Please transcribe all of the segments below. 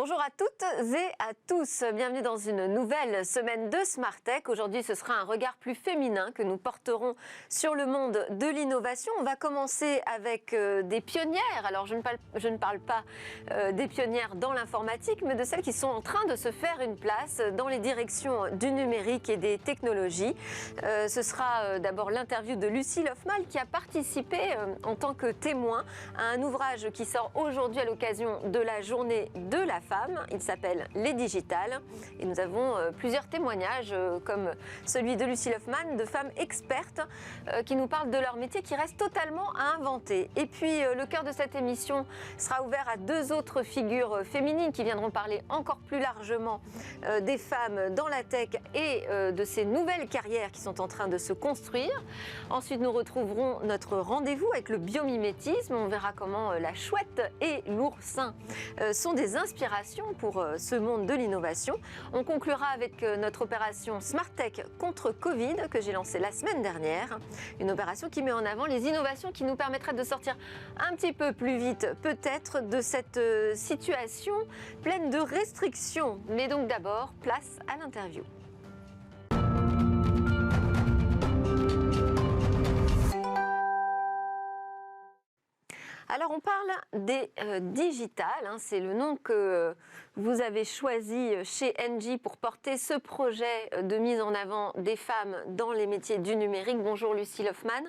Bonjour à toutes et à tous, bienvenue dans une nouvelle semaine de Smart Tech. Aujourd'hui, ce sera un regard plus féminin que nous porterons sur le monde de l'innovation. On va commencer avec des pionnières. Alors, je ne parle pas des pionnières dans l'informatique, mais de celles qui sont en train de se faire une place dans les directions du numérique et des technologies. Ce sera d'abord l'interview de Lucie Lofmal qui a participé en tant que témoin à un ouvrage qui sort aujourd'hui à l'occasion de la journée de la femme. Il s'appelle Les Digitales et nous avons plusieurs témoignages comme celui de Lucie Lofman, de femmes expertes qui nous parlent de leur métier qui reste totalement à inventer. Et puis le cœur de cette émission sera ouvert à deux autres figures féminines qui viendront parler encore plus largement des femmes dans la tech et de ces nouvelles carrières qui sont en train de se construire. Ensuite, nous retrouverons notre rendez-vous avec le biomimétisme. On verra comment la chouette et l'oursin sont des inspirations pour ce monde de l'innovation. On conclura avec notre opération Smart Tech contre Covid que j'ai lancée la semaine dernière. Une opération qui met en avant les innovations qui nous permettraient de sortir un petit peu plus vite peut-être de cette situation pleine de restrictions. Mais donc d'abord, place à l'interview. Alors on parle des digitales, c'est le nom que vous avez choisi chez Engie pour porter ce projet de mise en avant des femmes dans les métiers du numérique. Bonjour Lucie Lofman.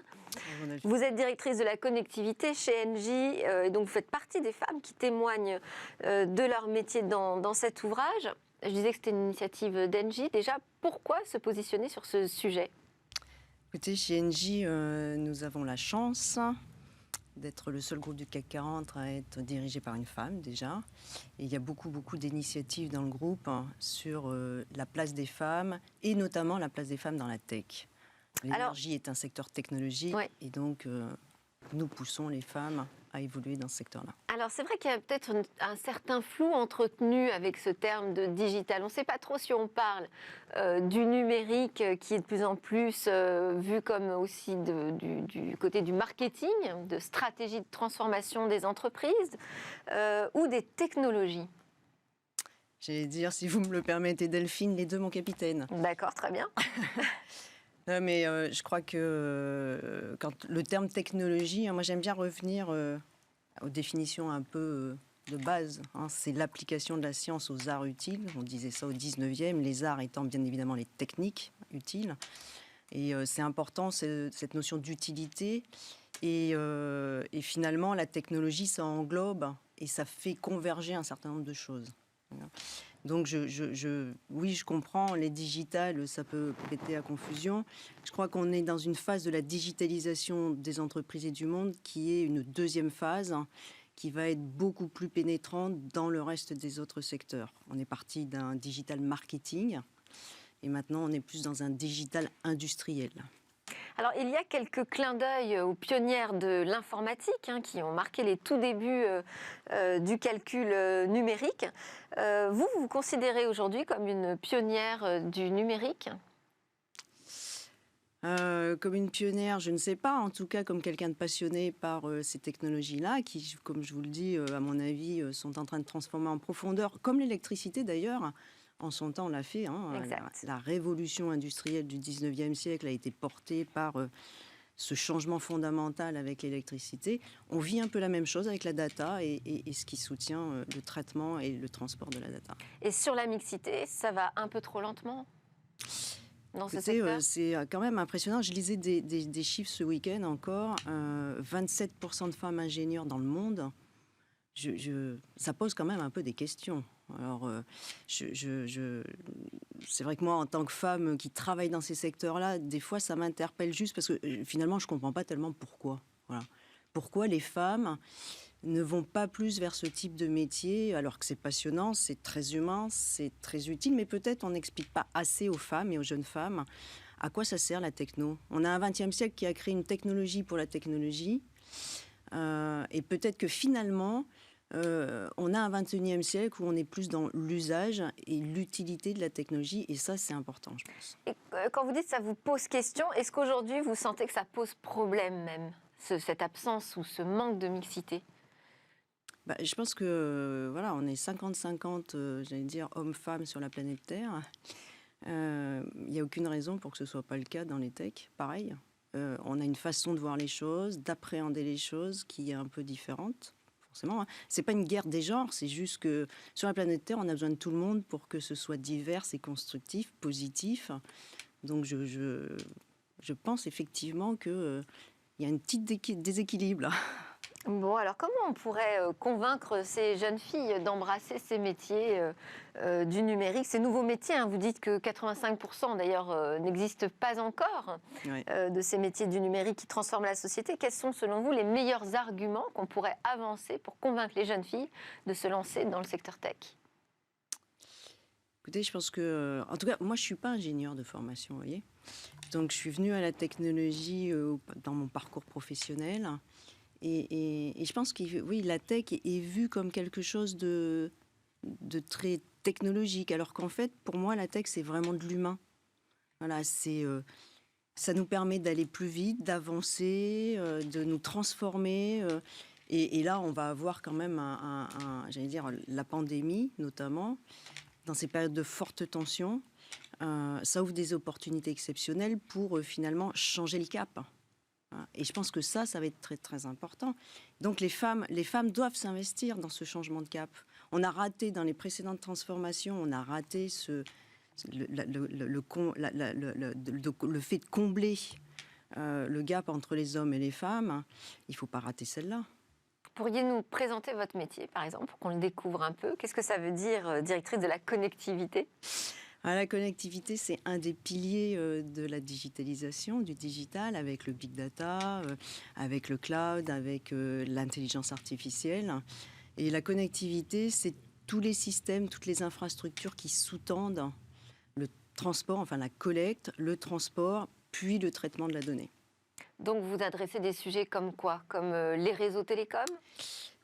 Vous êtes directrice de la connectivité chez Engie et donc vous faites partie des femmes qui témoignent de leur métier dans cet ouvrage. Je disais que c'était une initiative d'Engie. Déjà, pourquoi se positionner sur ce sujet ? Écoutez, chez Engie, nous avons la chance d'être le seul groupe du CAC 40 à être dirigé par une femme déjà. Et il y a beaucoup d'initiatives dans le groupe sur la place des femmes et notamment la place des femmes dans la tech. L'énergie est un secteur technologique et donc nous poussons les femmes à évoluer dans ce secteur-là. Alors c'est vrai qu'il y a peut-être un certain flou entretenu avec ce terme de digital. On ne sait pas trop si on parle du numérique qui est de plus en plus vu comme aussi du côté du marketing, de stratégie de transformation des entreprises ou des technologies. J'allais dire, si vous me le permettez Delphine, les deux mon capitaine. D'accord, très bien. Non, mais je crois que quand le terme technologie, moi j'aime bien revenir aux définitions un peu de base. C'est l'application de la science aux arts utiles. On disait ça au 19e, les arts étant bien évidemment les techniques utiles. Et c'est important cette notion d'utilité. Et finalement, la technologie, ça englobe et ça fait converger un certain nombre de choses. Donc, oui, je comprends, les digitales, ça peut prêter à confusion. Je crois qu'on est dans une phase de la digitalisation des entreprises et du monde qui est une deuxième phase qui va être beaucoup plus pénétrante dans le reste des autres secteurs. On est parti d'un digital marketing et maintenant on est plus dans un digital industriel. Alors, il y a quelques clins d'œil aux pionnières de l'informatique qui ont marqué les tout débuts du calcul numérique. Vous vous considérez aujourd'hui comme une pionnière du numérique ? Comme une pionnière, je ne sais pas. En tout cas, comme quelqu'un de passionné par ces technologies-là, qui, comme je vous le dis, à mon avis, sont en train de transformer en profondeur, comme l'électricité d'ailleurs. En son temps, on l'a fait. La révolution industrielle du 19e siècle a été portée par ce changement fondamental avec l'électricité. On vit un peu la même chose avec la data et ce qui soutient le traitement et le transport de la data. Et sur la mixité, ça va un peu trop lentement dans ce secteur ? C'est quand même impressionnant. Je lisais des chiffres ce week-end encore. 27% de femmes ingénieures dans le monde. Ça pose quand même un peu des questions. Alors, c'est vrai que moi, en tant que femme qui travaille dans ces secteurs-là, des fois, ça m'interpelle juste parce que finalement, je ne comprends pas tellement pourquoi. Voilà. Pourquoi les femmes ne vont pas plus vers ce type de métier, alors que c'est passionnant, c'est très humain, c'est très utile, mais peut-être on n'explique pas assez aux femmes et aux jeunes femmes à quoi ça sert la techno. On a un XXe siècle qui a créé une technologie pour la technologie, et peut-être que finalement, on a un 21e siècle où on est plus dans l'usage et l'utilité de la technologie, et ça, c'est important, je pense. Et quand vous dites que ça vous pose question, est-ce qu'aujourd'hui, vous sentez que ça pose problème même, cette absence ou ce manque de mixité ? Je pense que voilà, on est 50-50, j'allais dire, hommes-femmes sur la planète Terre. Il n'y a aucune raison pour que ce ne soit pas le cas dans les techs. Pareil, on a une façon de voir les choses, d'appréhender les choses qui est un peu différente. Forcément, hein. C'est pas une guerre des genres, c'est juste que sur la planète Terre, on a besoin de tout le monde pour que ce soit divers et constructif, positif. Donc je pense effectivement qu'il y a un petit déséquilibre là. Bon, alors comment on pourrait convaincre ces jeunes filles d'embrasser ces métiers du numérique, ces nouveaux métiers, hein. Vous dites que 85% d'ailleurs n'existent pas encore de ces métiers du numérique qui transforment la société. Quels sont selon vous les meilleurs arguments qu'on pourrait avancer pour convaincre les jeunes filles de se lancer dans le secteur tech? Écoutez, je pense que, en tout cas, moi je ne suis pas ingénieure de formation, vous voyez. Donc je suis venue à la technologie dans mon parcours professionnel. Et je pense que oui, la tech est vue comme quelque chose de très technologique, alors qu'en fait, pour moi, la tech, c'est vraiment de l'humain. Voilà, ça nous permet d'aller plus vite, d'avancer, de nous transformer. Et là, on va avoir quand même j'allais dire, la pandémie, notamment, dans ces périodes de forte tension. Ça ouvre des opportunités exceptionnelles pour finalement changer le cap. Et je pense que ça va être très, très important. Donc les femmes doivent s'investir dans ce changement de cap. On a raté dans les précédentes transformations, on a raté le fait de combler le gap entre les hommes et les femmes. Il ne faut pas rater celle-là. Pourriez-vous nous présenter votre métier, par exemple, pour qu'on le découvre un peu? Qu'est-ce que ça veut dire, directrice de la connectivité? La connectivité, c'est un des piliers de la digitalisation, du digital, avec le big data, avec le cloud, avec l'intelligence artificielle. Et la connectivité, c'est tous les systèmes, toutes les infrastructures qui sous-tendent le transport, enfin la collecte, le transport, puis le traitement de la donnée. Donc vous adressez des sujets comme quoi? Comme les réseaux télécoms?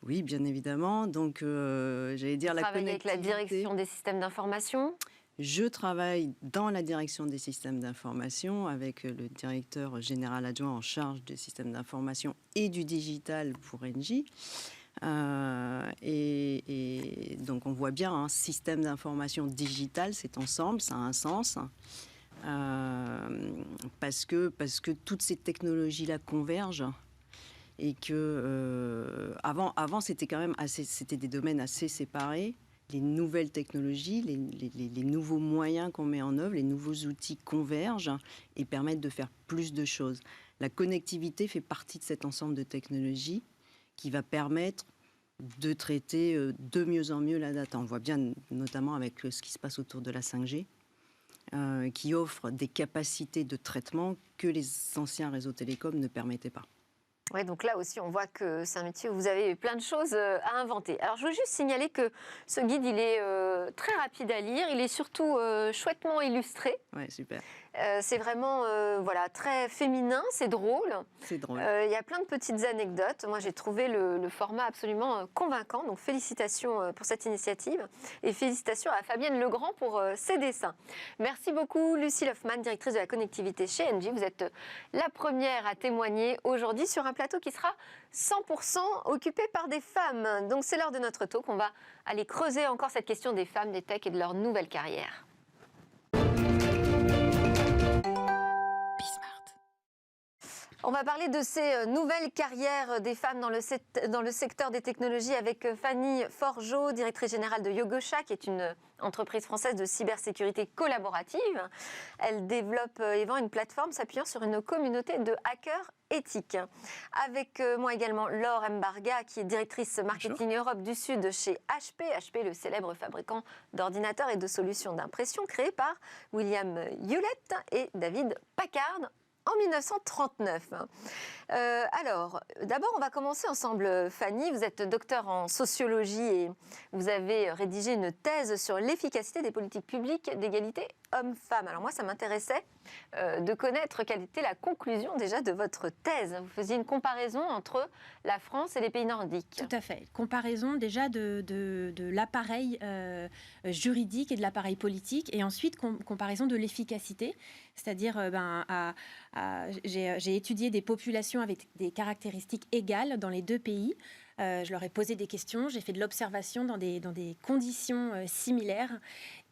Oui, bien évidemment. Donc, j'allais dire vous la travaillez connectivité. avec la direction des systèmes d'information? Je travaille dans la direction des systèmes d'information avec le directeur général adjoint en charge des systèmes d'information et du digital pour Engie. Et donc on voit bien, un système d'information digital, c'est ensemble, ça a un sens. Parce que toutes ces technologies-là convergent. Et que avant c'était quand même c'était des domaines assez séparés. Les nouvelles technologies, les nouveaux moyens qu'on met en œuvre, les nouveaux outils convergent et permettent de faire plus de choses. La connectivité fait partie de cet ensemble de technologies qui va permettre de traiter de mieux en mieux la data. On voit bien notamment avec ce qui se passe autour de la 5G, qui offre des capacités de traitement que les anciens réseaux télécoms ne permettaient pas. Oui, donc là aussi, on voit que c'est un métier où vous avez plein de choses à inventer. Alors, je veux juste signaler que ce guide, il est très rapide à lire. Il est surtout chouettement illustré. Ouais, super. C'est vraiment très féminin, c'est drôle. C'est drôle. Il y a plein de petites anecdotes. Moi, j'ai trouvé le format absolument convaincant. Donc, félicitations pour cette initiative. Et félicitations à Fabienne Legrand pour ses dessins. Merci beaucoup, Lucie Hoffman, directrice de la connectivité chez Engie. Vous êtes la première à témoigner aujourd'hui sur un plateau qui sera 100% occupé par des femmes. Donc, c'est l'heure de notre talk. On va aller creuser encore cette question des femmes, des techs et de leur nouvelle carrière. On va parler de ces nouvelles carrières des femmes dans le secteur des technologies avec Fanny Forgeot, directrice générale de Yogosha, qui est une entreprise française de cybersécurité collaborative. Elle développe et vend une plateforme s'appuyant sur une communauté de hackers éthiques. Avec moi également Laure Mbarga, qui est directrice marketing Bonjour. Europe du Sud chez HP. HP, le célèbre fabricant d'ordinateurs et de solutions d'impression créé par William Hewlett et David Packard en 1939. Alors, d'abord, on va commencer ensemble. Fanny, vous êtes docteur en sociologie et vous avez rédigé une thèse sur l'efficacité des politiques publiques d'égalité hommes-femmes. Alors moi, ça m'intéressait de connaître quelle était la conclusion déjà de votre thèse. Vous faisiez une comparaison entre la France et les pays nordiques. Tout à fait. Comparaison déjà de l'appareil juridique et de l'appareil politique, et ensuite comparaison de l'efficacité. C'est-à-dire, j'ai étudié des populations avec des caractéristiques égales dans les deux pays, Je leur ai posé des questions, j'ai fait de l'observation dans des conditions similaires.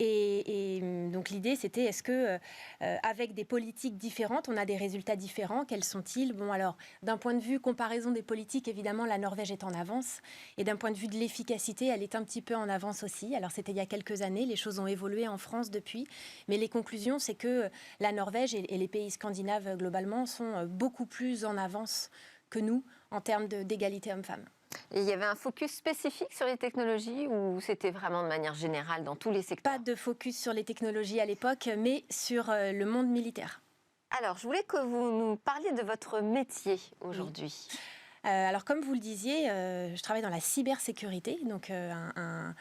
Et donc l'idée, c'était est-ce que avec des politiques différentes, on a des résultats différents? Quels sont-ils? Bon, alors, d'un point de vue comparaison des politiques, évidemment, la Norvège est en avance. Et d'un point de vue de l'efficacité, elle est un petit peu en avance aussi. Alors, c'était il y a quelques années, les choses ont évolué en France depuis. Mais les conclusions, c'est que la Norvège et les pays scandinaves, globalement, sont beaucoup plus en avance que nous en termes d'égalité homme-femme. Et il y avait un focus spécifique sur les technologies ou c'était vraiment de manière générale dans tous les secteurs? Pas de focus sur les technologies à l'époque, mais sur le monde militaire. Alors, je voulais que vous nous parliez de votre métier aujourd'hui. Alors, comme vous le disiez, je travaille dans la cybersécurité, donc un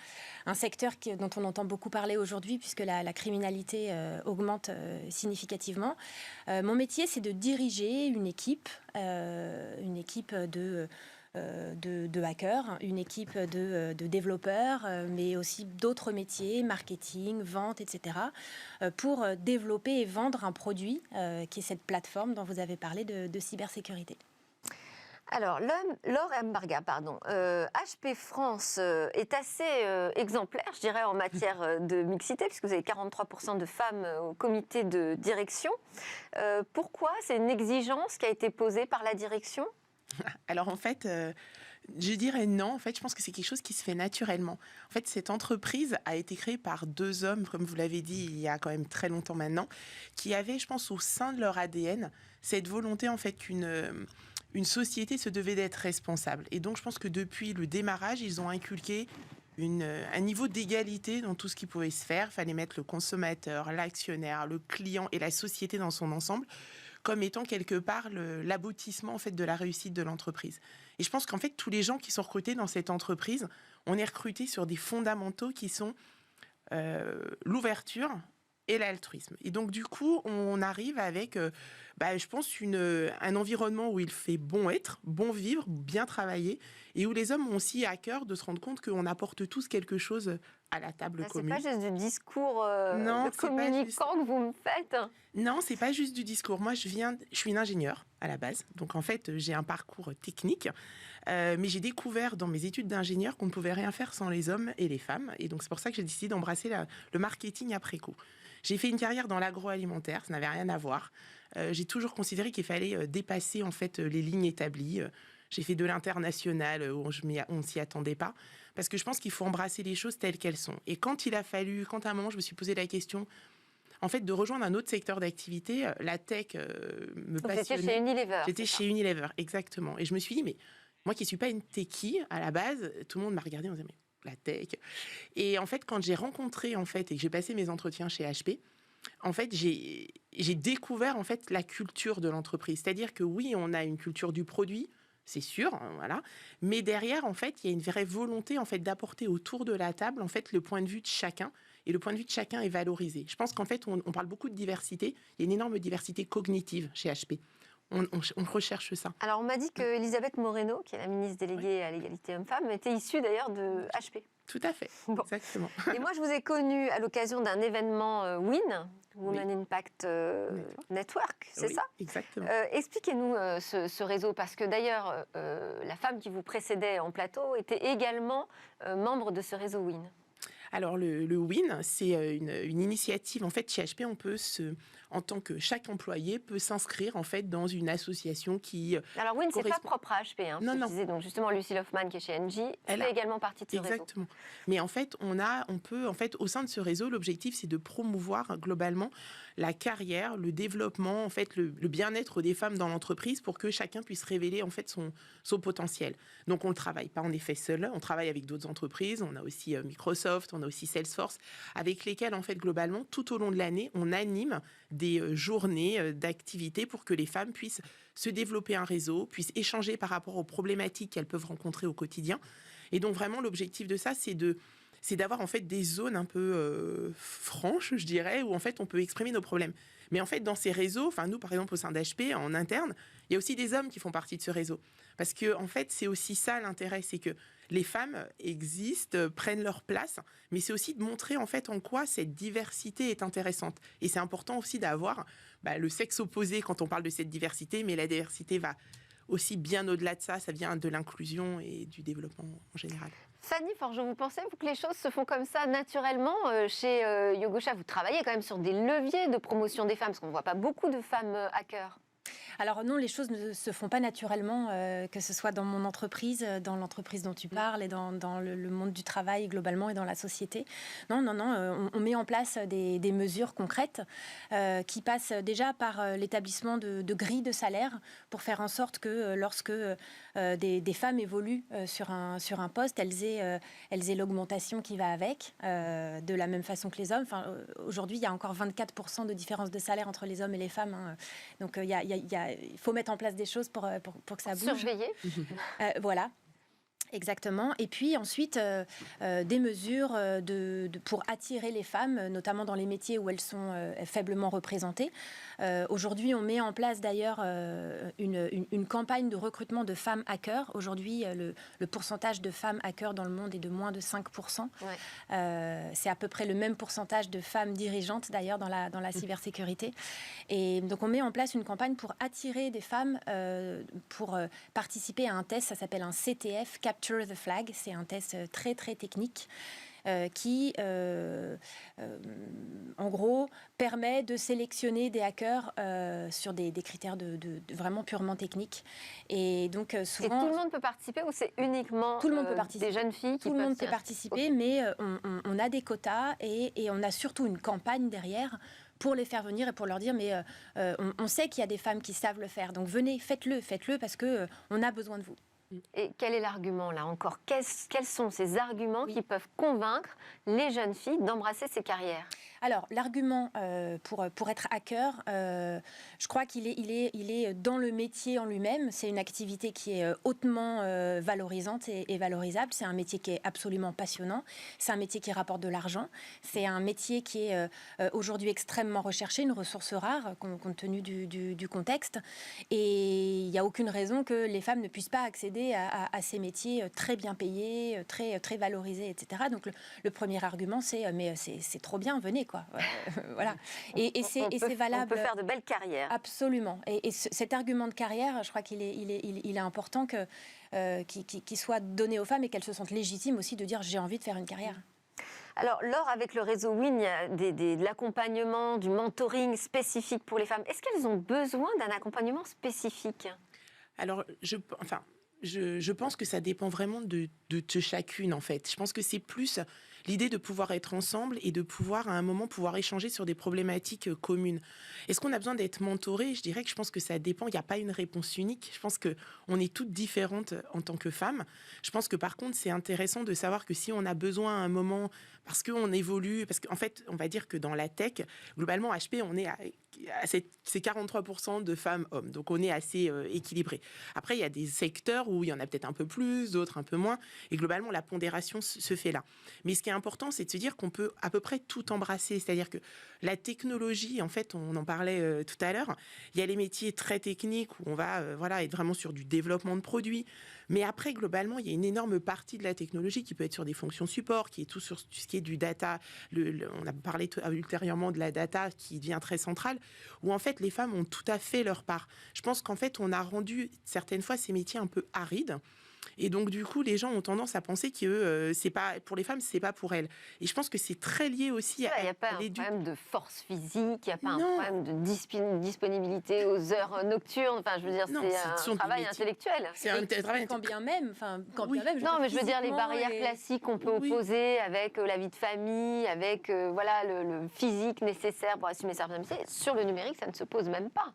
secteur dont on entend beaucoup parler aujourd'hui puisque la criminalité augmente significativement. Mon métier, c'est de diriger une équipe de hackers, une équipe de développeurs, mais aussi d'autres métiers, marketing, vente, etc., pour développer et vendre un produit qui est cette plateforme dont vous avez parlé de cybersécurité. Alors, Laure Embarga, HP France est assez exemplaire, je dirais, en matière de mixité, puisque vous avez 43% de femmes au comité de direction. Pourquoi? C'est une exigence qui a été posée par la direction? Alors en fait, je dirais non. En fait, je pense que c'est quelque chose qui se fait naturellement. En fait, cette entreprise a été créée par 2 hommes, comme vous l'avez dit, il y a quand même très longtemps maintenant, qui avaient, je pense, au sein de leur ADN, cette volonté en fait qu'une société se devait d'être responsable. Et donc, je pense que depuis le démarrage, ils ont inculqué un niveau d'égalité dans tout ce qui pouvait se faire. Il fallait mettre le consommateur, l'actionnaire, le client et la société dans son ensemble comme étant quelque part l'aboutissement en fait de la réussite de l'entreprise. Et je pense qu'en fait tous les gens qui sont recrutés dans cette entreprise, on est recrutés sur des fondamentaux qui sont l'ouverture et l'altruisme. Et donc du coup, on arrive avec, je pense, un environnement où il fait bon être, bon vivre, bien travailler, et où les hommes ont aussi à cœur de se rendre compte qu'on apporte tous quelque chose à la table commune. C'est pas juste du discours de communicant que vous me faites? Non, c'est pas juste du discours. Moi, je suis une ingénieure à la base. Donc, en fait, j'ai un parcours technique. Mais j'ai découvert dans mes études d'ingénieur qu'on ne pouvait rien faire sans les hommes et les femmes. Et donc, c'est pour ça que j'ai décidé d'embrasser le marketing après coup. J'ai fait une carrière dans l'agroalimentaire. Ça n'avait rien à voir. J'ai toujours considéré qu'il fallait dépasser, en fait, les lignes établies. J'ai fait de l'international où on ne s'y attendait pas. Parce que je pense qu'il faut embrasser les choses telles qu'elles sont. Et quand à un moment, je me suis posé la question, en fait, de rejoindre un autre secteur d'activité, la tech me passionnait. Vous étiez chez Unilever? J'étais chez Unilever, exactement. Et je me suis dit, mais moi qui ne suis pas une techie, à la base, tout le monde m'a regardé en disant, mais la tech. Et en fait, quand j'ai rencontré, en fait, et que j'ai passé mes entretiens chez HP, en fait, j'ai découvert, en fait, la culture de l'entreprise. C'est-à-dire que oui, on a une culture du produit, c'est sûr, voilà. Mais derrière, en fait, il y a une vraie volonté, en fait, d'apporter autour de la table, en fait, le point de vue de chacun. Et le point de vue de chacun est valorisé. Je pense qu'en fait, on parle beaucoup de diversité. Il y a une énorme diversité cognitive chez HP. On recherche ça. Alors, on m'a dit que Elisabeth Moreno, qui est la ministre déléguée à l'égalité homme-femme, était issue d'ailleurs de HP. Tout à fait, bon. Exactement. Et moi, je vous ai connue à l'occasion d'un événement WIN, Women Impact Network, c'est ça? Exactement. Expliquez-nous ce réseau, parce que d'ailleurs, la femme qui vous précédait en plateau était également membre de ce réseau WIN. Alors, le WIN, c'est une initiative. En fait, chez HP, en tant que chaque employé peut s'inscrire en fait dans une association qui. Alors WIN, c'est pas propre à HP. Non. Donc justement, Lucie Hoffman, qui est chez Engie, fait également partie de ce réseau. Exactement. Mais en fait, on peut en fait au sein de ce réseau, l'objectif c'est de promouvoir globalement la carrière, le développement, en fait, le bien-être des femmes dans l'entreprise pour que chacun puisse révéler en fait son potentiel. Donc on ne travaille pas en effet seul, on travaille avec d'autres entreprises. On a aussi Microsoft, on a aussi Salesforce, avec lesquelles en fait globalement tout au long de l'année, on anime des journées d'activités pour que les femmes puissent se développer un réseau, puissent échanger par rapport aux problématiques qu'elles peuvent rencontrer au quotidien. Et donc vraiment l'objectif de ça, c'est d'avoir en fait des zones un peu franches, je dirais, où en fait on peut exprimer nos problèmes. Mais en fait dans ces réseaux, enfin nous par exemple au sein d'HP en interne, il y a aussi des hommes qui font partie de ce réseau. Parce que en fait c'est aussi ça l'intérêt, c'est que les femmes existent, prennent leur place, mais c'est aussi de montrer en fait en quoi cette diversité est intéressante. Et c'est important aussi d'avoir le sexe opposé quand on parle de cette diversité, mais la diversité va aussi bien au-delà de ça, ça vient de l'inclusion et du développement en général. Fanny Forgeot, vous pensez que les choses se font comme ça naturellement chez Yogosha? Vous travaillez quand même sur des leviers de promotion des femmes, parce qu'on ne voit pas beaucoup de femmes hackers. Alors non, les choses ne se font pas naturellement, que ce soit dans mon entreprise, dans l'entreprise dont tu parles et dans le monde du travail globalement et dans la société. Non, on met en place des mesures concrètes qui passent déjà par l'établissement de grilles de salaire pour faire en sorte que lorsque des femmes évoluent sur un poste, elles aient l'augmentation qui va avec, de la même façon que les hommes. Enfin, aujourd'hui, il y a encore 24% de différence de salaire entre les hommes et les femmes. Hein. Donc il faut mettre en place des choses pour que ça bouge. Surveiller. Voilà. Exactement. Et puis ensuite, des mesures pour attirer les femmes, notamment dans les métiers où elles sont faiblement représentées. Aujourd'hui, on met en place d'ailleurs une campagne de recrutement de femmes hackers. Aujourd'hui, le pourcentage de femmes hackers dans le monde est de moins de 5%. Ouais. C'est à peu près le même pourcentage de femmes dirigeantes d'ailleurs dans la cybersécurité. Et donc on met en place une campagne pour attirer des femmes pour participer à un test, ça s'appelle un CTF, Capture the Flag. C'est un test très très technique qui, en gros, permet de sélectionner des hackers sur des critères de vraiment purement techniques. Et donc, souvent... Et tout le monde peut participer ou c'est uniquement tout le monde peut participer. Des jeunes filles qui Tout le monde peut participer, okay. Mais on a des quotas et on a surtout une campagne derrière pour les faire venir et pour leur dire mais on sait qu'il y a des femmes qui savent le faire, donc venez, faites-le parce qu'on a besoin de vous. Et quel est l'argument là encore? Quels sont ces arguments qui peuvent convaincre les jeunes filles d'embrasser ces carrières? Alors, l'argument pour être hacker, je crois qu'il est dans le métier en lui-même. C'est une activité qui est hautement valorisante et valorisable. C'est un métier qui est absolument passionnant. C'est un métier qui rapporte de l'argent. C'est un métier qui est aujourd'hui extrêmement recherché, une ressource rare, compte tenu du contexte. Et il n'y a aucune raison que les femmes ne puissent pas accéder à ces métiers très bien payés, très, très valorisés, etc. Donc, le premier argument, c'est trop bien, venez, quoi. Voilà. Et c'est valable. On peut faire de belles carrières. Absolument. Et cet argument de carrière, je crois qu'il est important qu'il soit donné aux femmes et qu'elles se sentent légitimes aussi de dire j'ai envie de faire une carrière. Alors, Laure, avec le réseau WIN, il y a de l'accompagnement, du mentoring spécifique pour les femmes. Est-ce qu'elles ont besoin d'un accompagnement spécifique? Alors, je pense que ça dépend vraiment de chacune, en fait. Je pense que c'est plus l'idée de pouvoir être ensemble et de pouvoir, à un moment, pouvoir échanger sur des problématiques communes. Est-ce qu'on a besoin d'être mentoré? Je dirais que je pense que ça dépend. Il n'y a pas une réponse unique. Je pense qu'on est toutes différentes en tant que femmes. Je pense que, par contre, c'est intéressant de savoir que si on a besoin à un moment, parce qu'on évolue, parce qu'en fait, on va dire que dans la tech, globalement, HP, on est c'est 43% de femmes-hommes. Donc, on est assez équilibré. Après, il y a des secteurs où il y en a peut-être un peu plus, d'autres un peu moins. Et globalement, la pondération se fait là. Mais ce qui est important, c'est de se dire qu'on peut à peu près tout embrasser. C'est-à-dire que la technologie, en fait, on en parlait tout à l'heure, il y a les métiers très techniques où on va être vraiment sur du développement de produits. Mais après, globalement, il y a une énorme partie de la technologie qui peut être sur des fonctions support, qui est tout sur tout ce qui est du data. On a parlé ultérieurement de la data qui devient très centrale, où en fait, les femmes ont tout à fait leur part. Je pense qu'en fait, on a rendu certaines fois ces métiers un peu arides. Et donc, du coup, les gens ont tendance à penser que c'est pas pour les femmes, c'est pas pour elles. Et je pense que c'est très lié aussi à... Il n'y a pas un problème de force physique, il n'y a pas un problème de disponibilité aux heures nocturnes. Enfin, je veux dire, c'est un travail intellectuel. C'est un travail quand bien même. Non, mais je veux dire, les barrières classiques qu'on peut opposer avec la vie de famille, avec le physique nécessaire pour assumer certains métiers. Sur le numérique, ça ne se pose même pas.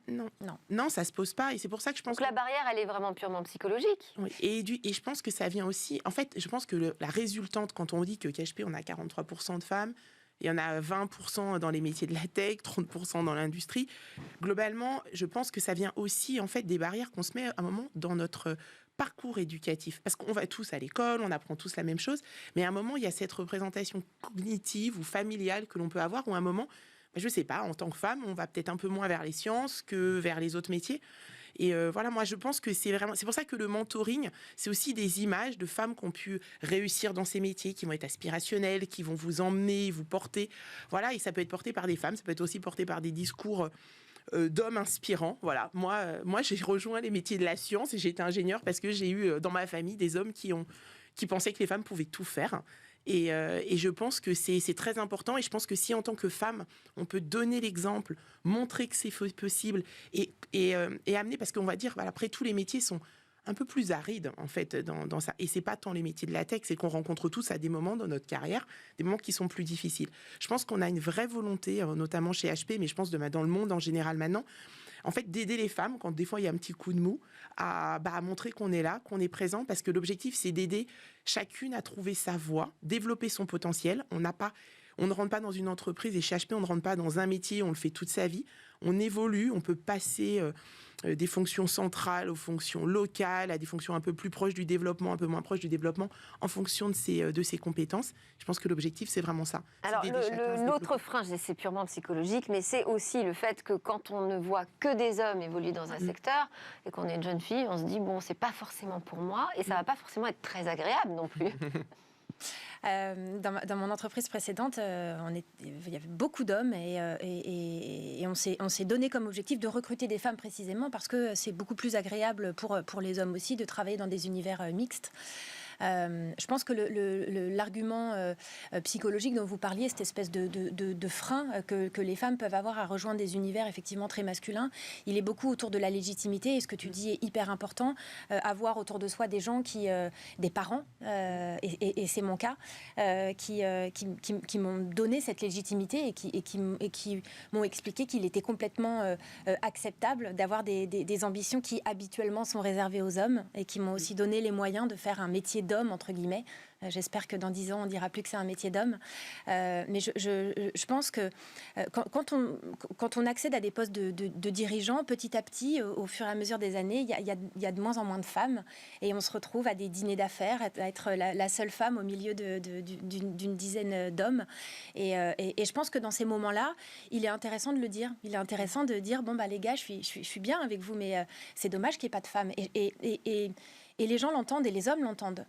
Non, ça se pose pas. Et c'est pour ça que je pense que la barrière, elle est vraiment purement psychologique. Oui. Et je pense que ça vient aussi... En fait, je pense que la résultante, quand on dit que KHP, on a 43% de femmes, il y en a 20% dans les métiers de la tech, 30% dans l'industrie. Globalement, je pense que ça vient aussi, en fait, des barrières qu'on se met à un moment dans notre parcours éducatif. Parce qu'on va tous à l'école, on apprend tous la même chose, mais à un moment, il y a cette représentation cognitive ou familiale que l'on peut avoir, où à un moment, je ne sais pas, en tant que femme, on va peut-être un peu moins vers les sciences que vers les autres métiers. Et moi, je pense que c'est pour ça que le mentoring, c'est aussi des images de femmes qui ont pu réussir dans ces métiers, qui vont être aspirationnelles, qui vont vous emmener, vous porter. Voilà, et ça peut être porté par des femmes, ça peut être aussi porté par des discours d'hommes inspirants. Voilà, moi j'ai rejoint les métiers de la science et j'ai été ingénieure parce que j'ai eu dans ma famille des hommes qui pensaient que les femmes pouvaient tout faire. Et je pense que c'est très important. Et je pense que si, en tant que femme, on peut donner l'exemple, montrer que c'est possible et amener, parce qu'on va dire, voilà, après, tous les métiers sont un peu plus arides, en fait, dans ça. Et c'est pas tant les métiers de la tech, c'est qu'on rencontre tous à des moments dans notre carrière, des moments qui sont plus difficiles. Je pense qu'on a une vraie volonté, notamment chez HP, mais je pense dans le monde en général maintenant, en fait, d'aider les femmes, quand des fois il y a un petit coup de mou, à montrer qu'on est là, qu'on est présent, parce que l'objectif, c'est d'aider chacune à trouver sa voie, développer son potentiel. On ne rentre pas dans une entreprise, et chez HP, on ne rentre pas dans un métier, on le fait toute sa vie. On évolue, on peut passer des fonctions centrales aux fonctions locales, à des fonctions un peu plus proches du développement, un peu moins proches du développement, en fonction de ses compétences. Je pense que l'objectif, c'est vraiment ça. Alors, l'autre frein, c'est purement psychologique, mais c'est aussi le fait que quand on ne voit que des hommes évoluer dans un secteur et qu'on est une jeune fille, on se dit, bon, c'est pas forcément pour moi et ça va pas forcément être très agréable non plus. Dans mon entreprise précédente, il y avait beaucoup d'hommes et on s'est donné comme objectif de recruter des femmes précisément parce que c'est beaucoup plus agréable pour les hommes aussi de travailler dans des univers mixtes. Je pense que l'argument psychologique dont vous parliez, cette espèce de frein que les femmes peuvent avoir à rejoindre des univers effectivement très masculins, il est beaucoup autour de la légitimité. Et ce que tu dis est hyper important, avoir autour de soi des gens des parents, et c'est mon cas, qui m'ont donné cette légitimité et qui m'ont expliqué qu'il était complètement acceptable d'avoir des ambitions qui habituellement sont réservées aux hommes et qui m'ont aussi donné les moyens de faire un métier d'homme, entre guillemets. J'espère que dans 10 ans, on ne dira plus que c'est un métier d'homme. Mais je pense que quand on accède à des postes de dirigeants, petit à petit, au fur et à mesure des années, il y a de moins en moins de femmes. Et on se retrouve à des dîners d'affaires, à être la seule femme au milieu d'une dizaine d'hommes. Et je pense que dans ces moments-là, il est intéressant de le dire. Il est intéressant de dire, bon, les gars, je suis bien avec vous, mais c'est dommage qu'il n'y ait pas de femmes. Et les gens l'entendent et les hommes l'entendent.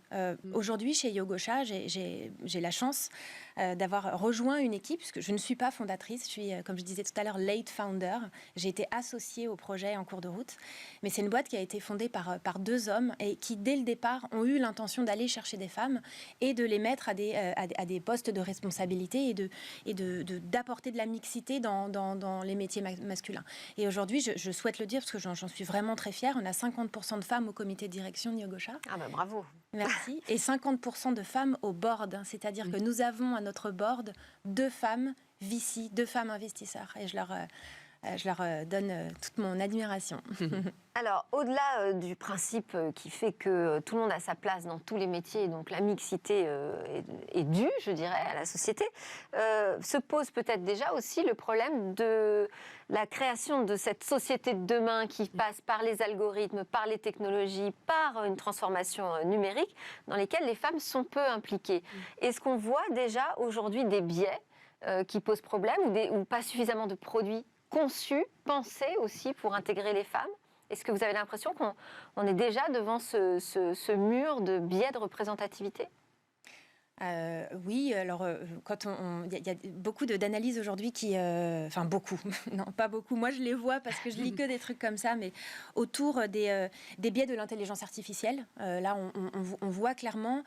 Aujourd'hui, chez Yogosha, j'ai la chance d'avoir rejoint une équipe, parce que je ne suis pas fondatrice, je suis, comme je disais tout à l'heure, late founder. J'ai été associée au projet en cours de route. Mais c'est une boîte qui a été fondée par 2 hommes et qui, dès le départ, ont eu l'intention d'aller chercher des femmes et de les mettre à des postes de responsabilité et d'apporter de la mixité dans les métiers masculins. Et aujourd'hui, je souhaite le dire, parce que j'en suis vraiment très fière, on a 50% de femmes au comité de direction de Yogosha. Ah ben bravo. Merci. Et 50% de femmes au board, c'est-à-dire que nous avons à notre board 2 femmes VC, 2 femmes investisseurs. Et je leur donne toute mon admiration. Alors, au-delà du principe qui fait que tout le monde a sa place dans tous les métiers, donc la mixité est due, je dirais, à la société, se pose peut-être déjà aussi le problème de la création de cette société de demain qui passe par les algorithmes, par les technologies, par une transformation numérique, dans lesquelles les femmes sont peu impliquées. Est-ce qu'on voit déjà aujourd'hui des biais qui posent problème ou pas suffisamment de produits conçus, pensés aussi pour intégrer les femmes? Est-ce que vous avez l'impression qu'on est déjà devant ce mur de biais de représentativité ? Oui, alors il y a beaucoup d'analyses aujourd'hui qui... Enfin, beaucoup. Non, pas beaucoup. Moi, je les vois parce que je lis que des trucs comme ça, mais autour des biais de l'intelligence artificielle. Là, on voit clairement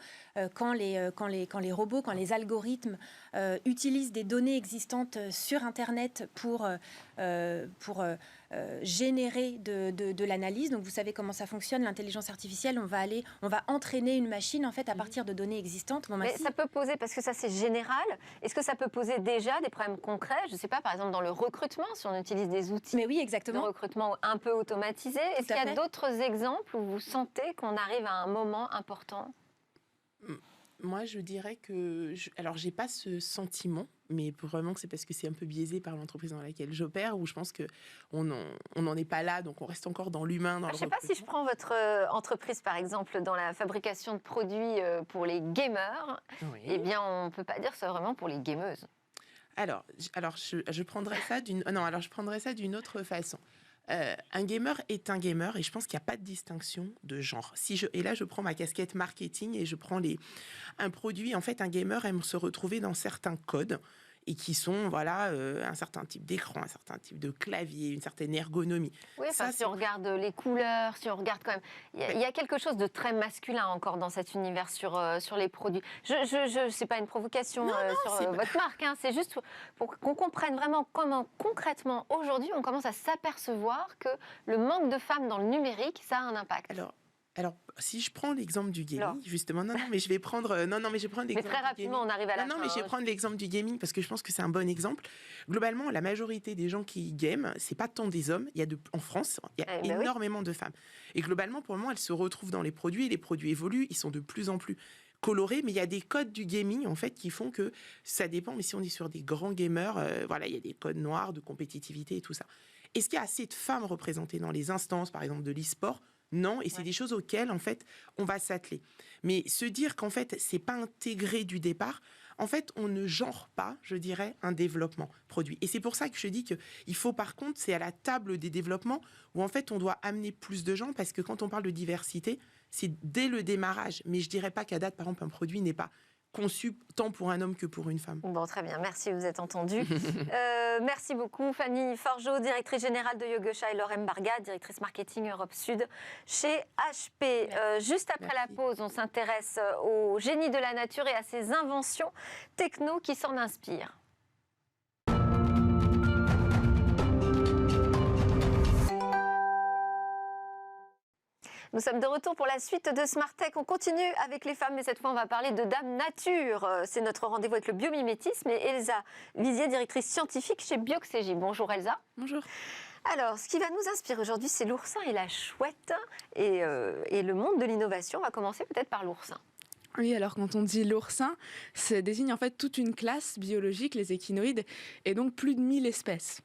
quand les robots, quand les algorithmes utilisent des données existantes sur Internet pour générer de l'analyse. Donc, vous savez comment ça fonctionne, l'intelligence artificielle. On va entraîner une machine, en fait, à partir de données existantes. Bon, mais ça peut poser, parce que ça, c'est général, est-ce que ça peut poser déjà des problèmes concrets? Je ne sais pas, par exemple, dans le recrutement, si on utilise des outils mais oui, exactement. de recrutement un peu automatisés. Est-ce qu'il y a d'autres exemples où vous sentez qu'on arrive à un moment important? Moi, je dirais que... Alors, je n'ai pas ce sentiment, mais vraiment que c'est parce que c'est un peu biaisé par l'entreprise dans laquelle j'opère, où je pense qu'on n'en est pas là, donc on reste encore dans l'humain, dans le recrutement. Je ne sais pas si je prends votre entreprise, par exemple, dans la fabrication de produits pour les gamers, oui. Eh bien, on ne peut pas dire que c'est vraiment pour les gameuses. Alors je prendrais ça d'une autre façon. Un gamer est un gamer et je pense qu'il n'y a pas de distinction de genre. Et là, je prends ma casquette marketing et je prends un produit. En fait, un gamer aime se retrouver dans certains codes et qui sont voilà un certain type d'écran, un certain type de clavier, une certaine ergonomie. Oui, si on regarde les couleurs, si on regarde quand même, il y a quelque chose de très masculin encore dans cet univers sur les produits. C'est pas une provocation sur votre marque, hein, c'est juste pour qu'on comprenne vraiment comment concrètement aujourd'hui on commence à s'apercevoir que le manque de femmes dans le numérique, ça a un impact. Alors, si je prends l'exemple du gaming, justement, mais je vais prendre l'exemple. Mais très rapidement, on arrive à la fin. Non, mais je vais prendre l'exemple du gaming parce que je pense que c'est un bon exemple. Globalement, la majorité des gens qui game, c'est pas tant des hommes. En France, il y a énormément de femmes. Et globalement, pour le moment, elles se retrouvent dans les produits. Les produits évoluent, ils sont de plus en plus colorés, mais il y a des codes du gaming en fait qui font que ça dépend. Mais si on est sur des grands gamers, il y a des codes noirs de compétitivité et tout ça. Est-ce qu'il y a assez de femmes représentées dans les instances, par exemple, de l'e-sport ? Non, et c'est des choses auxquelles, en fait, on va s'atteler. Mais se dire qu'en fait, c'est pas intégré du départ, en fait, on ne genre pas, je dirais, un développement produit. Et c'est pour ça que je dis qu'il faut, par contre, c'est à la table des développements où, en fait, on doit amener plus de gens, parce que quand on parle de diversité, c'est dès le démarrage. Mais je dirais pas qu'à date, par exemple, un produit n'est pas conçu tant pour un homme que pour une femme. Bon, très bien, merci, vous êtes entendus. Merci beaucoup, Fanny Forgeot, directrice générale de Yogosha, et Laure Mbarga, directrice marketing Europe Sud chez HP. Juste après la pause, on s'intéresse au génie de la nature et à ses inventions techno qui s'en inspirent. Nous sommes de retour pour la suite de Smart Tech. On continue avec les femmes, mais cette fois, on va parler de Dame Nature. C'est notre rendez-vous avec le biomimétisme et Elsa Vizier, directrice scientifique chez Bioxégie. Bonjour Elsa. Bonjour. Alors, ce qui va nous inspirer aujourd'hui, c'est l'oursin et la chouette et le monde de l'innovation. On va commencer peut-être par l'oursin. Oui, alors quand on dit l'oursin, ça désigne en fait toute une classe biologique, les échinoïdes, et donc plus de 1000 espèces.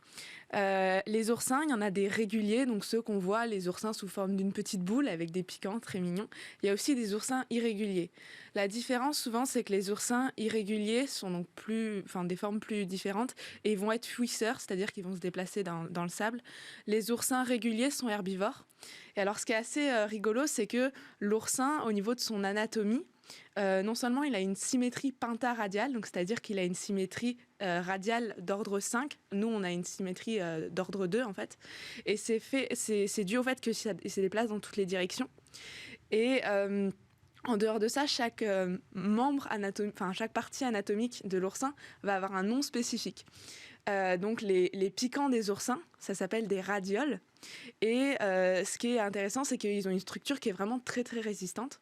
Les oursins, il y en a des réguliers, donc ceux qu'on voit, les oursins sous forme d'une petite boule avec des piquants très mignons. Il y a aussi des oursins irréguliers. La différence souvent, c'est que les oursins irréguliers sont donc des formes plus différentes et ils vont être fouisseurs, c'est-à-dire qu'ils vont se déplacer dans le sable. Les oursins réguliers sont herbivores. Et alors ce qui est assez rigolo, c'est que l'oursin, au niveau de son anatomie, non seulement il a une symétrie pentaradiale, donc c'est-à-dire qu'il a une symétrie radiale d'ordre 5, nous on a une symétrie d'ordre 2 en fait, et c'est dû au fait qu'il se déplace dans toutes les directions. Et en dehors de ça, chaque chaque partie anatomique de l'oursin va avoir un nom spécifique. Donc les piquants des oursins, ça s'appelle des radioles. Et ce qui est intéressant, c'est qu'ils ont une structure qui est vraiment très très résistante.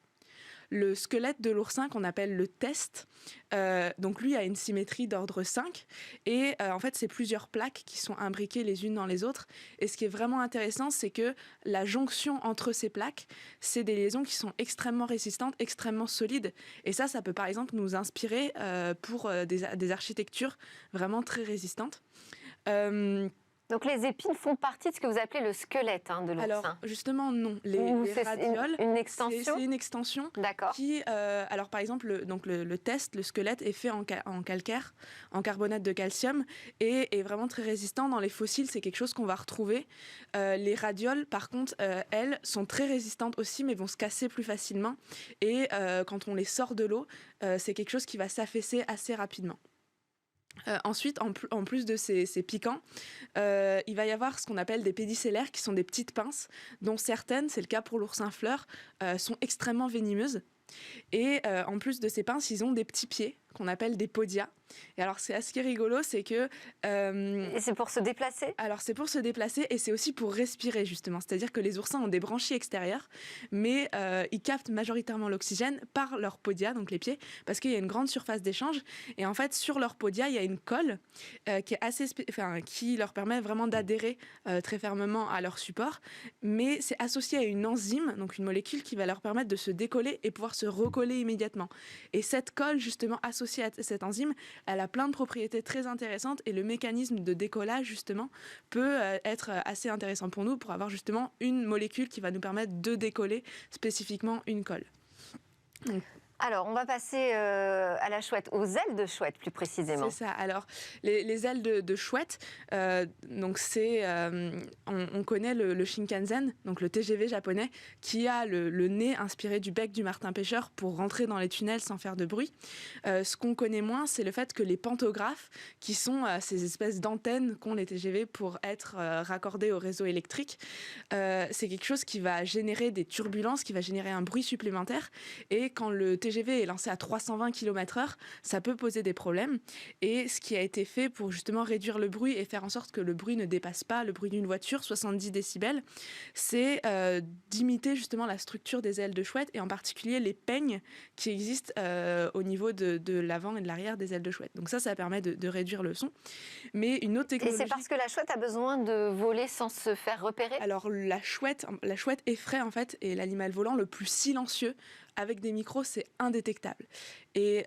Le squelette de l'oursin qu'on appelle le test, donc lui a une symétrie d'ordre 5 et en fait c'est plusieurs plaques qui sont imbriquées les unes dans les autres, et ce qui est vraiment intéressant, c'est que la jonction entre ces plaques, c'est des liaisons qui sont extrêmement résistantes, extrêmement solides, et ça peut par exemple nous inspirer pour des architectures vraiment très résistantes. Donc les épines font partie de ce que vous appelez le squelette de l'oursin. Alors justement non, les radioles, une extension. C'est une extension. D'accord. Qui, alors par exemple, le test, le squelette est fait en calcaire, en carbonate de calcium, et est vraiment très résistant. Dans les fossiles, c'est quelque chose qu'on va retrouver. Les radioles, par contre, elles sont très résistantes aussi, mais vont se casser plus facilement. Et quand on les sort de l'eau, c'est quelque chose qui va s'affaisser assez rapidement. Ensuite, en plus de ces piquants, il va y avoir ce qu'on appelle des pédicellaires, qui sont des petites pinces, dont certaines, c'est le cas pour l'oursin fleur, sont extrêmement venimeuses. Et en plus de ces pinces, ils ont des petits pieds qu'on appelle des podia. Et alors, ce qui est rigolo, c'est que... Et c'est pour se déplacer ? Alors, c'est pour se déplacer et c'est aussi pour respirer, justement. C'est-à-dire que les oursins ont des branchies extérieures, mais ils captent majoritairement l'oxygène par leurs podia, donc les pieds, parce qu'il y a une grande surface d'échange. Et en fait, sur leurs podia, il y a une colle qui leur permet vraiment d'adhérer très fermement à leur support. Mais c'est associé à une enzyme, donc une molécule qui va leur permettre de se décoller et pouvoir se recoller immédiatement. Et cette colle, justement, associée à cette enzyme, elle a plein de propriétés très intéressantes, et le mécanisme de décollage, justement, peut être assez intéressant pour nous, pour avoir justement une molécule qui va nous permettre de décoller spécifiquement une colle. Alors, on va passer à la chouette, aux ailes de chouette plus précisément. C'est ça. Alors, les ailes de chouette, donc on connaît le Shinkansen, donc le TGV japonais, qui a le nez inspiré du bec du martin-pêcheur pour rentrer dans les tunnels sans faire de bruit. Ce qu'on connaît moins, c'est le fait que les pantographes, qui sont ces espèces d'antennes qu'ont les TGV pour être raccordés au réseau électrique, c'est quelque chose qui va générer des turbulences, qui va générer un bruit supplémentaire. Et quand le TGV est lancé à 320 km/h, ça peut poser des problèmes. Et ce qui a été fait pour justement réduire le bruit et faire en sorte que le bruit ne dépasse pas le bruit d'une voiture, 70 décibels, c'est d'imiter justement la structure des ailes de chouette et en particulier les peignes qui existent au niveau de l'avant et de l'arrière des ailes de chouette. Donc ça permet de réduire le son. Mais une autre technologie... Et c'est parce que la chouette a besoin de voler sans se faire repérer? Alors la chouette effraie en fait, est l'animal volant le plus silencieux. Avec des micros, c'est indétectable. Et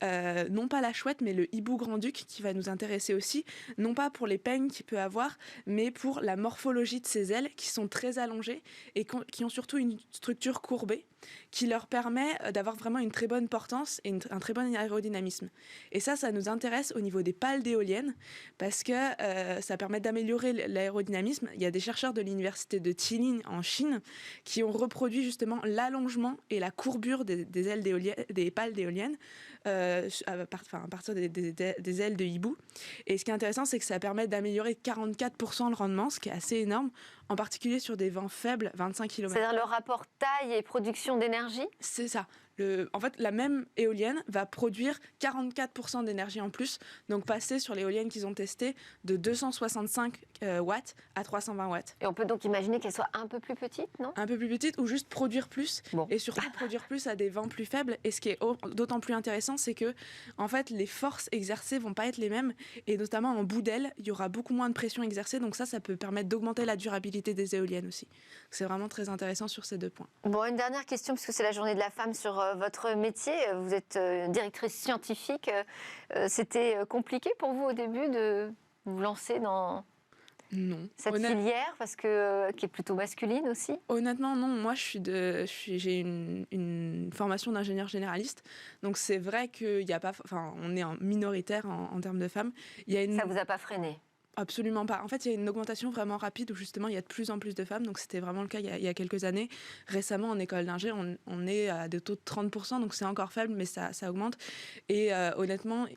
non pas la chouette, mais le hibou grand-duc qui va nous intéresser aussi, non pas pour les peignes qu'il peut avoir, mais pour la morphologie de ses ailes qui sont très allongées et qui ont surtout une structure courbée qui leur permet d'avoir vraiment une très bonne portance et un très bon aérodynamisme. Et ça nous intéresse au niveau des pales d'éoliennes parce que ça permet d'améliorer l'aérodynamisme. Il y a des chercheurs de l'université de Jilin en Chine qui ont reproduit justement l'allongement et la courbure des ailes des pales d'éoliennes à partir des ailes de hibou. Et ce qui est intéressant, c'est que ça permet d'améliorer 44% le rendement, ce qui est assez énorme, en particulier sur des vents faibles, 25 km. C'est-à-dire le rapport taille et production d'énergie? C'est ça. En fait, la même éolienne va produire 44% d'énergie en plus, donc passer sur l'éolienne qu'ils ont testée de 265 watts à 320 watts. Et on peut donc imaginer qu'elle soit un peu plus petite, non? Un peu plus petite ou juste produire plus, et surtout produire plus à des vents plus faibles. Et ce qui est d'autant plus intéressant, c'est que en fait, les forces exercées vont pas être les mêmes, et notamment en bout d'aile, il y aura beaucoup moins de pression exercée, donc ça peut permettre d'augmenter la durabilité des éoliennes aussi. C'est vraiment très intéressant sur ces deux points. Bon, une dernière question, puisque c'est la journée de la femme sur votre métier. Vous êtes directrice scientifique. C'était compliqué pour vous au début de vous lancer dans cette filière qui est plutôt masculine aussi? Honnêtement, non. Moi, j'ai une formation d'ingénieur généraliste. Donc, c'est vrai qu'il y a pas... Enfin, on est minoritaire en termes de femmes. Ça vous a pas freiné? Absolument pas. En fait, il y a une augmentation vraiment rapide où justement il y a de plus en plus de femmes. Donc c'était vraiment le cas il y a quelques années. Récemment, en école d'ingé, on est à des taux de 30%, donc c'est encore faible, mais ça augmente. Et honnêtement,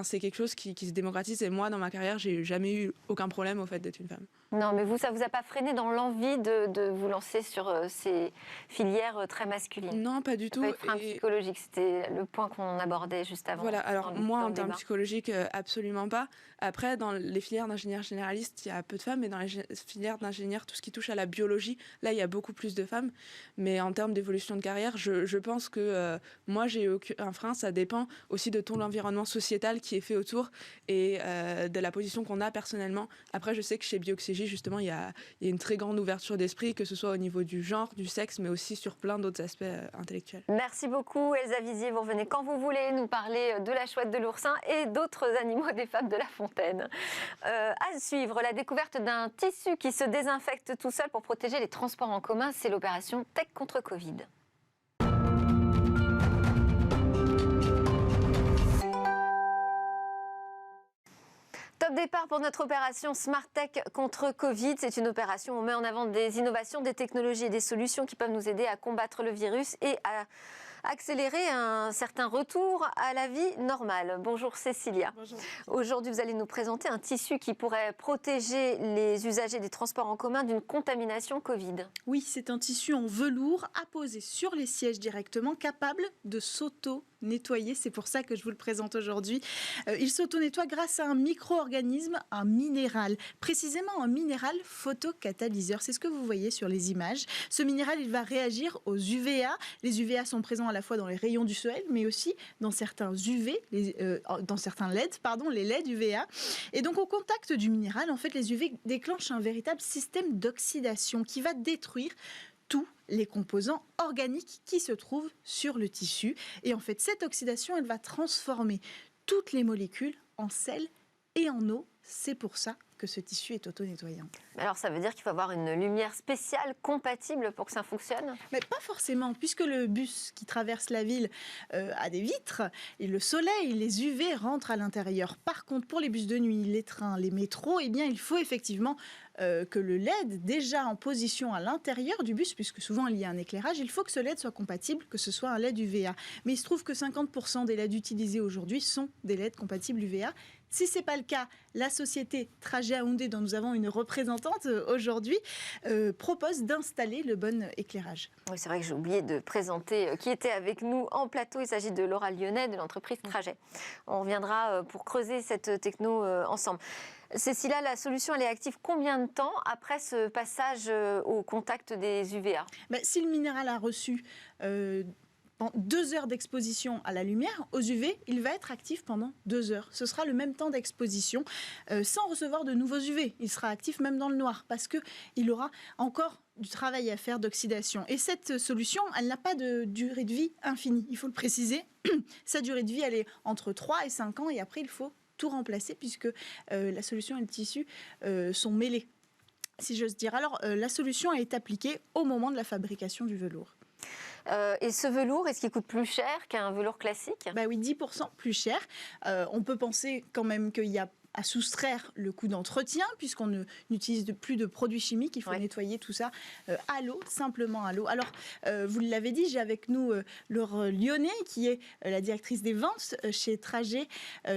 c'est quelque chose qui se démocratise. Et moi, dans ma carrière, j'ai jamais eu aucun problème au fait d'être une femme. Non, mais ça vous a pas freiné dans l'envie de vous lancer sur ces filières très masculines? Non, pas du tout. Pas de frein psychologique, c'était le point qu'on abordait juste avant. Voilà, alors moi, en termes psychologiques, absolument pas. Après, dans les filières d'ingénieurs généralistes, il y a peu de femmes, mais dans les filières d'ingénieurs, tout ce qui touche à la biologie, là, il y a beaucoup plus de femmes. Mais en termes d'évolution de carrière, je pense que moi, j'ai aucun frein. Ça dépend aussi de tout l'environnement sociétal qui est fait autour et de la position qu'on a personnellement. Après, je sais que chez Bioxégie, justement, il y a une très grande ouverture d'esprit, que ce soit au niveau du genre, du sexe, mais aussi sur plein d'autres aspects intellectuels. Merci beaucoup, Elsa Vizier. Vous revenez quand vous voulez nous parler de la chouette, de l'oursin et d'autres animaux des fables de La Fontaine. À suivre, la découverte d'un tissu qui se désinfecte tout seul pour protéger les transports en commun. C'est l'opération Tech contre Covid. Top départ pour notre opération Smart Tech contre Covid. C'est une opération où on met en avant des innovations, des technologies et des solutions qui peuvent nous aider à combattre le virus et à accélérer un certain retour à la vie normale. Bonjour Cécilia. Bonjour. Aujourd'hui, vous allez nous présenter un tissu qui pourrait protéger les usagers des transports en commun d'une contamination Covid. Oui, c'est un tissu en velours apposé sur les sièges directement, capable de s'auto-nettoyer. C'est pour ça que je vous le présente aujourd'hui. Il s'auto-nettoie grâce à un micro-organisme, un minéral. Précisément un minéral photocatalyseur. C'est ce que vous voyez sur les images. Ce minéral, il va réagir aux UVA. Les UVA sont présents à la fois dans les rayons du soleil, mais aussi dans certains dans certains LED, les LED UVA. Et donc, au contact du minéral, en fait, les UV déclenchent un véritable système d'oxydation qui va détruire tous les composants organiques qui se trouvent sur le tissu. Et en fait, cette oxydation, elle va transformer toutes les molécules en sel et en eau. C'est pour ça que ce tissu est auto-nettoyant. Alors ça veut dire qu'il faut avoir une lumière spéciale compatible pour que ça fonctionne? Mais pas forcément, puisque le bus qui traverse la ville a des vitres, et le soleil, les UV rentrent à l'intérieur. Par contre, pour les bus de nuit, les trains, les métros, eh bien, il faut effectivement que le LED, déjà en position à l'intérieur du bus, puisque souvent il y a un éclairage, il faut que ce LED soit compatible, que ce soit un LED UVA. Mais il se trouve que 50% des LED utilisés aujourd'hui sont des LED compatibles UVA. Si ce n'est pas le cas, la société Trajet Aoundé, dont nous avons une représentante aujourd'hui, propose d'installer le bon éclairage. Oui, c'est vrai que j'ai oublié de présenter qui était avec nous en plateau. Il s'agit de Laura Lyonnais de l'entreprise Trajet. On reviendra pour creuser cette techno ensemble. Cécilia, la solution elle est active combien de temps après ce passage au contact des UVA? Si le minéral a reçu 2 heures d'exposition à la lumière, aux UV, il va être actif pendant 2 heures. Ce sera le même temps d'exposition sans recevoir de nouveaux UV. Il sera actif même dans le noir parce qu'il aura encore du travail à faire d'oxydation. Et cette solution, elle n'a pas de durée de vie infinie. Il faut le préciser. Sa durée de vie, elle est entre 3 et 5 ans et après, il faut tout remplacer puisque la solution et le tissu sont mêlés, si j'ose dire. Alors, la solution est appliquée au moment de la fabrication du velours. Et ce velours, est-ce qu'il coûte plus cher qu'un velours classique? Oui, 10% plus cher. On peut penser quand même qu'il y a à soustraire le coût d'entretien, puisqu'on n'utilise plus de produits chimiques. Il faut nettoyer tout ça à l'eau, simplement à l'eau. Alors, vous l'avez dit, j'ai avec nous Laure Lyonnais, qui est la directrice des ventes chez Trajet.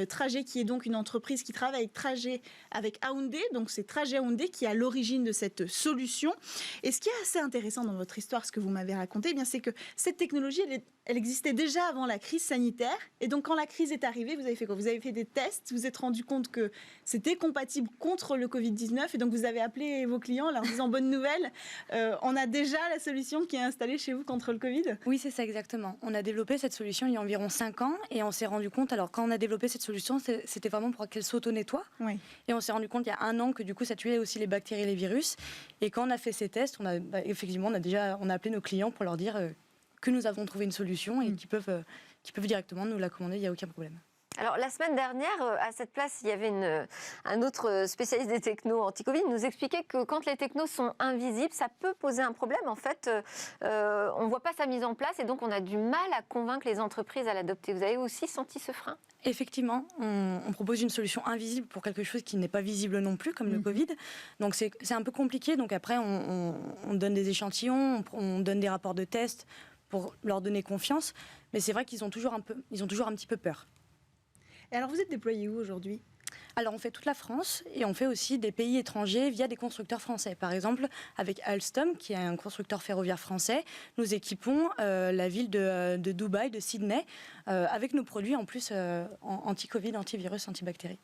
Trajet, qui est donc une entreprise qui travaille avec Aoundé. Donc, c'est Trajet Aoundé qui est à l'origine de cette solution. Et ce qui est assez intéressant dans votre histoire, ce que vous m'avez raconté, c'est que cette technologie, elle existait déjà avant la crise sanitaire. Et donc, quand la crise est arrivée, vous avez fait quoi? Vous avez fait des tests, vous vous êtes rendu compte que c'était compatible contre le Covid-19. Et donc, vous avez appelé vos clients en leur disant « Bonne nouvelle, on a déjà la solution qui est installée chez vous contre le Covid ». Oui, c'est ça exactement. On a développé cette solution il y a environ 5 ans. Et on s'est rendu compte, alors quand on a développé cette solution, c'était vraiment pour qu'elle s'auto-nettoie. Oui. Et on s'est rendu compte il y a 1 an que du coup, ça tuait aussi les bactéries et les virus. Et quand on a fait ces tests, effectivement, on a appelé nos clients pour leur dire que nous avons trouvé une solution et qu'ils peuvent directement nous la commander, il n'y a aucun problème. Alors, la semaine dernière, à cette place, il y avait un autre spécialiste des technos anti-Covid qui nous expliquait que quand les technos sont invisibles, ça peut poser un problème. En fait, on ne voit pas sa mise en place et donc on a du mal à convaincre les entreprises à l'adopter. Vous avez aussi senti ce frein? Effectivement, on propose une solution invisible pour quelque chose qui n'est pas visible non plus, comme le Covid. Donc c'est un peu compliqué. Donc après, on donne des échantillons, on donne des rapports de tests pour leur donner confiance. Mais c'est vrai qu'ils ont toujours un petit peu peur. Et alors, vous êtes déployé où aujourd'hui? Alors, on fait toute la France et on fait aussi des pays étrangers via des constructeurs français. Par exemple, avec Alstom, qui est un constructeur ferroviaire français, nous équipons la ville de Dubaï, de Sydney, avec nos produits en plus anti-Covid, antivirus, antibactéries.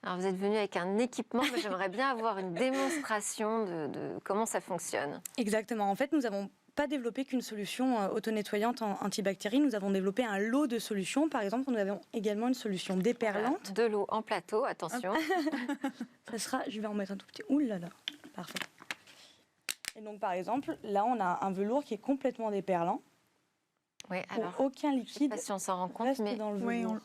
Alors, vous êtes venu avec un équipement, mais j'aimerais bien avoir une démonstration de comment ça fonctionne. Exactement. En fait, nous avons pas développé qu'une solution auto-nettoyante antibactérie. Nous avons développé un lot de solutions. Par exemple, nous avons également une solution déperlante. Voilà, de l'eau en plateau, attention. Je vais en mettre un tout petit. Ouh là là, parfait. Et donc, par exemple, là, on a un velours qui est complètement déperlant. Oui, alors, aucun liquide. Je ne sais pas si on s'en rend compte, mais dans le velours.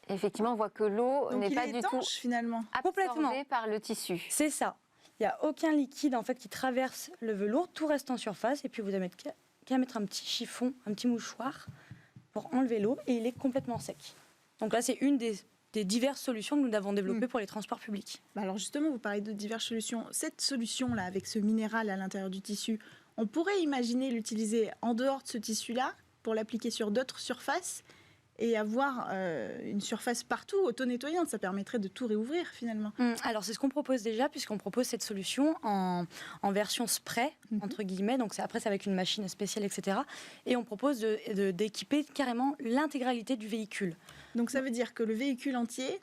Effectivement, on voit que l'eau n'est pas du tout finalement absorbée par le tissu. C'est ça. Il n'y a aucun liquide en fait qui traverse le velours, tout reste en surface et puis vous n'avez qu'à mettre un petit chiffon, un petit mouchoir pour enlever l'eau et il est complètement sec. Donc là, c'est une des diverses solutions que nous avons développées pour les transports publics. Alors justement, vous parlez de diverses solutions. Cette solution-là, avec ce minéral à l'intérieur du tissu, on pourrait imaginer l'utiliser en dehors de ce tissu-là pour l'appliquer sur d'autres surfaces et avoir une surface partout auto-nettoyante. Ça permettrait de tout réouvrir finalement. Alors c'est ce qu'on propose déjà, puisqu'on propose cette solution en version spray, entre guillemets. Donc après c'est avec une machine spéciale, etc. Et on propose d'équiper carrément l'intégralité du véhicule. Donc ça veut dire que le véhicule entier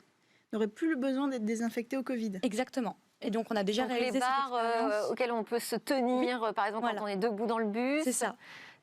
n'aurait plus le besoin d'être désinfecté au Covid. Exactement. Et donc on a déjà réalisé les barres auxquelles on peut se tenir, par exemple quand on est debout dans le bus. C'est ça.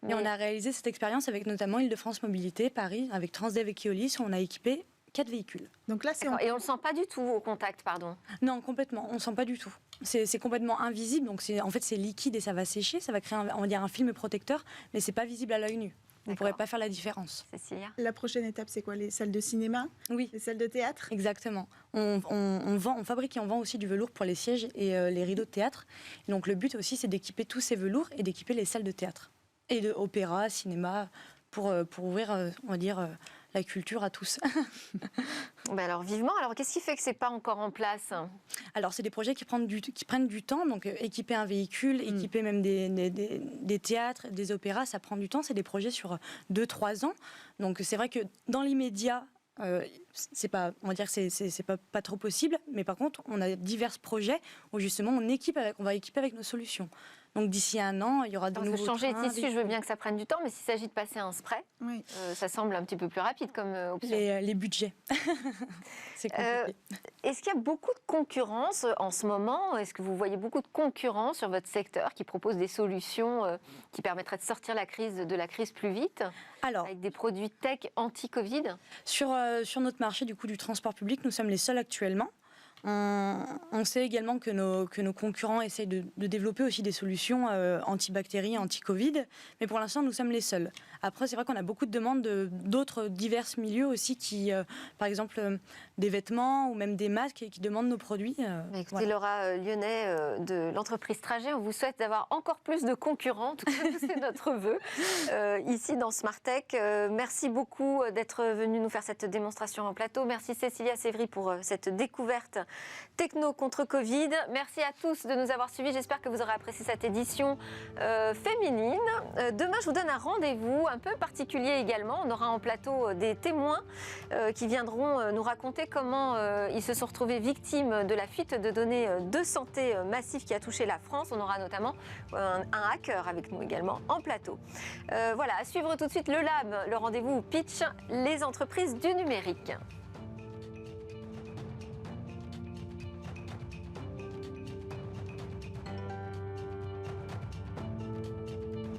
Et on a réalisé cette expérience avec notamment Île-de-France Mobilité, Paris, avec Transdev et Keolis, où on a équipé 4 véhicules. Donc là, et on ne le sent pas du tout au contact, pardon? Non, complètement, on ne le sent pas du tout. C'est complètement invisible, donc en fait c'est liquide et ça va sécher, ça va créer un film protecteur, mais ce n'est pas visible à l'œil nu. vous ne pourrez pas faire la différence. Cécilia? La prochaine étape, c'est quoi? Les salles de cinéma? Oui. Les salles de théâtre? Exactement. On fabrique et on vend aussi du velours pour les sièges et les rideaux de théâtre. Et donc le but aussi, c'est d'équiper tous ces velours et d'équiper les salles de théâtre et de opéra, cinéma, pour ouvrir, on va dire, la culture à tous. Alors vivement. Alors qu'est-ce qui fait que c'est pas encore en place? Alors c'est des projets qui prennent du temps. Donc équiper un véhicule, équiper même des théâtres, des opéras, ça prend du temps. C'est des projets sur 2-3 ans. Donc c'est vrai que dans l'immédiat, c'est pas, on va dire que c'est pas trop possible, mais par contre on a divers projets où justement on va équiper avec nos solutions. Donc d'ici 1 an, il y aura de nouveaux changer trains, de tissu, je veux bien que ça prenne du temps, mais s'il s'agit de passer un spray, Oui. ça semble un petit peu plus rapide comme option. les budgets. C'est compliqué. Est-ce qu'il y a beaucoup de concurrence en ce moment? Est-ce que vous voyez beaucoup de concurrents sur votre secteur qui proposent des solutions qui permettraient de sortir de la crise plus vite? Alors, avec des produits tech anti-Covid? sur notre marché du transport public, nous sommes les seuls actuellement. On sait également que nos concurrents essayent de développer aussi des solutions anti-bactéries, anti-Covid, mais pour l'instant, nous sommes les seuls. Après, c'est vrai qu'on a beaucoup de demandes d'autres divers milieux aussi qui, par exemple, des vêtements ou même des masques qui demandent nos produits. Écoutez, Voilà. Laura Lyonnais de l'entreprise Trajet, on vous souhaite d'avoir encore plus de concurrents. En tout cas, c'est notre vœu ici dans Smartech. Merci beaucoup d'être venu nous faire cette démonstration en plateau. Merci Cécilia Sévry pour cette découverte techno contre Covid. Merci à tous de nous avoir suivis. J'espère que vous aurez apprécié cette édition féminine. Demain, je vous donne un rendez-vous un peu particulier également. On aura en plateau des témoins qui viendront nous raconter comment ils se sont retrouvés victimes de la fuite de données de santé massive qui a touché la France. On aura notamment un hacker avec nous également en plateau. Voilà, à suivre tout de suite le Lab, le rendez-vous Pitch, les entreprises du numérique.